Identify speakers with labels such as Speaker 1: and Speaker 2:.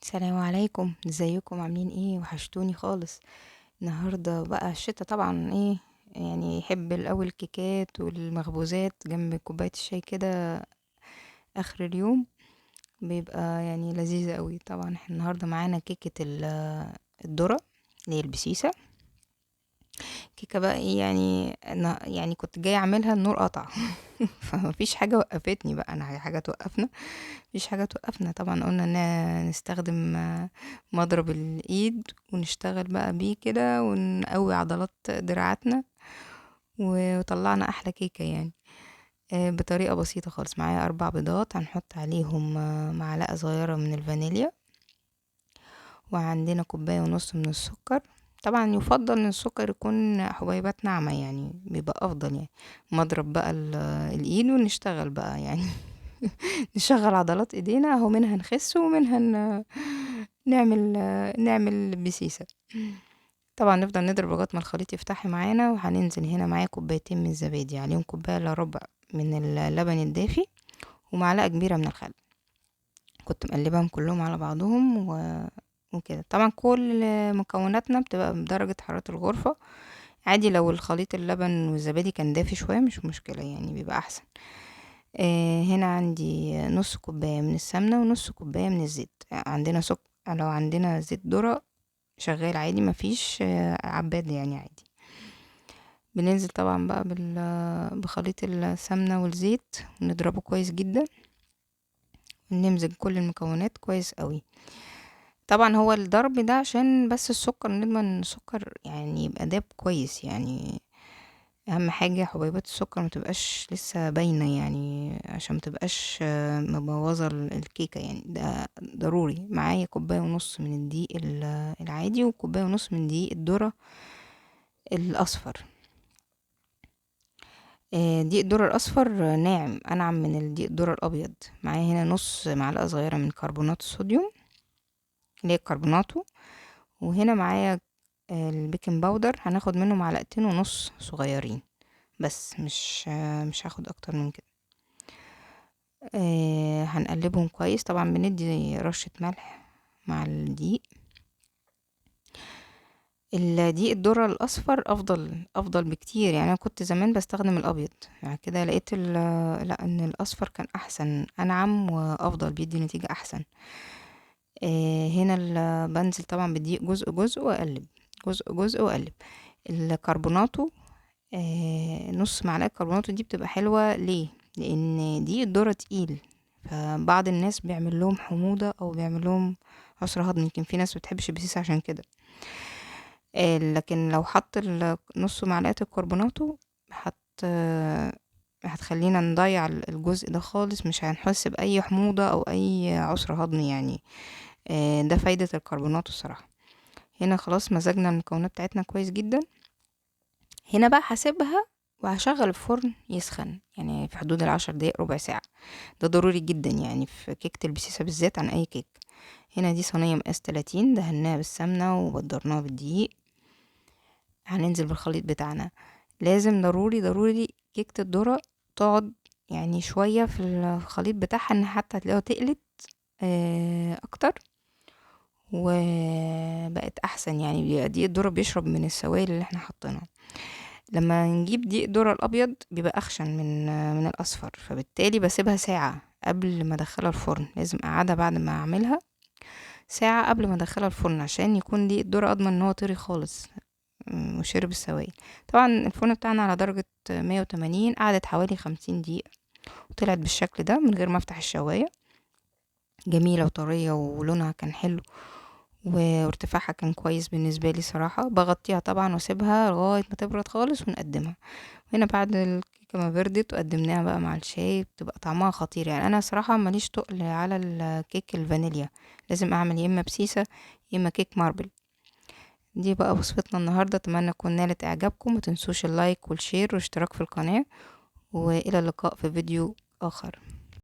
Speaker 1: السلام عليكم، ازيكم عاملين ايه؟ وحشتوني خالص. النهارده بقى الشتا طبعا ايه، يعني يحب الاول الكيكات والمخبوزات جنب كوبايه الشاي كده اخر اليوم، بيبقى يعني لذيذة قوي. طبعا احنا النهارده معانا كيكه الذره اللي هي البسيسه. كيكه بقى ايه يعني، انا يعني كنت جايه اعملها النور قطع فمفيش حاجه وقفتني بقى، انا حاجه توقفنا؟ مفيش حاجة توقفنا. طبعا قلنا ان نستخدم مضرب الايد ونشتغل بقى بيه كده ونقوي عضلات دراعاتنا، وطلعنا احلى كيكة يعني. بطريقة بسيطة خالص. معايا 4 بيضات، هنحط عليهم معلقة صغيرة من الفانيليا، وعندنا 1.5 كوباية من السكر. طبعا يفضل ان السكر يكون حبيبات ناعمة، يعني بيبقى افضل يعني. مضرب بقى الايد ونشتغل بقى يعني نشغل عضلات ايدينا اهو، منها نخس ومنها نعمل نعمل بسيسة. طبعا نفضل نضرب لغايه ما الخليط يفتح معانا، وهننزل هنا معايا 2 كوباية من الزبادي، عليهم 1.4 كوباية من اللبن الدافي، ومعلقة كبيرة من الخل. كنت مقلبهم كلهم على بعضهم وكده. طبعا كل مكوناتنا بتبقى بدرجة حرارة الغرفة عادي. لو الخليط اللبن والزبادي كان دافي شوية مش مشكلة يعني، بيبقى احسن. هنا عندي 1/2 كوباية من السمنة ونص كوباية من الزيت. عندنا لو عندنا زيت ذرة شغال عادي، مفيش عباد يعني عادي. بننزل طبعا بقى بخليط السمنة والزيت ونضربه كويس جدا، ونمزج كل المكونات كويس قوي. طبعا هو الضرب ده عشان بس السكر، نضمن ان السكر يعني يبقى داب كويس يعني. اهم حاجة حبيبات السكر ما تبقاش لسه باينة يعني، عشان ما تبقاش مبوظة الكيكة يعني. ده ضروري. معايا 1.5 كوباية من الدقيق العادي، و1.5 كوباية من دقيق الذرة الاصفر. دقيق الذرة الاصفر ناعم، انعم من الدقيق الذرة الابيض. معايا هنا نص معلقة صغيرة من كربونات الصوديوم اللي هي الكربوناتو. وهنا معايا البيكنج باودر، هناخد منه 1.5 معلقة صغيرين بس، مش هاخد اكتر من كده. هنقلبهم كويس. طبعا بندي رشة ملح مع الدقيق. الدقيق الذرة الاصفر افضل بكتير يعني. انا كنت زمان بستخدم الابيض، يعني كده لقيت لا، ان الاصفر كان احسن، انعم وافضل، بيدي نتيجة احسن. هنا بنزل طبعا بالدقيق جزء جزء واقلب، جزء جزء واقلب. الكربوناتو، نص معلقة كربوناتو دي بتبقى حلوة ليه؟ لان دقيق الذرة تقيل، فبعض الناس بيعمل لهم حموضة او بيعمل لهم عسر هضم. يمكن في ناس بتحبش البسيس عشان كده. لكن لو حط نص معلقة الكربوناتو هت هتخلينا نضيع الجزء ده خالص، مش هنحس بأي حموضة أو أي عسر هضم يعني. ده فايدة الكربوناتو الصراحة. هنا خلاص مزجنا المكونات بتاعتنا كويس جدا. هنا بقى هسيبها وهشغل الفرن يسخن، يعني في حدود ال10 دقايق ربع ساعة. ده ضروري جدا يعني في كيكة البسيسة بالذات عن أي كيك. هنا دي صينية مقاس 30، دهناها بالسمنة وبدرناها بالدقيق. هننزل بالخليط بتاعنا. لازم ضروري ضروري كيكة الذرة تقعد يعني شوية في الخليط بتاعها، ان حتى هتلاقيها تقلت اكتر وبقت احسن يعني. دقيق الذرة بيشرب من السوائل اللي احنا حطيناها. لما نجيب دقيق الذرة الابيض بيبقى اخشن من الاصفر، فبالتالي بسيبها ساعة قبل ما ادخلها الفرن. لازم اقعدها بعد ما اعملها ساعة قبل ما ادخلها الفرن، عشان يكون دقيق الذرة اضمن ان هو طري خالص وشرب السوائل. طبعا الفرن بتاعنا على درجة 180، قعدت حوالي 50 دقيقة وطلعت بالشكل ده من غير ما افتح الشواية. جميلة وطرية ولونها كان حلو، وارتفاعها كان كويس بالنسبة لي صراحة. بغطيها طبعا واسيبها لغاية ما تبرد خالص ونقدمها. هنا بعد الكيكة ما بردت وقدمناها بقى مع الشاي، بتبقى طعمها خطير يعني. انا صراحة ماليش تقل على الكيك الفانيليا، لازم اعمل يا اما بسيسة يا اما كيك ماربل. دي بقى وصفتنا النهاردة، اتمنى تكون نالت اعجابكم. متنسوش اللايك والشير والاشتراك في القناة، والى اللقاء في فيديو اخر.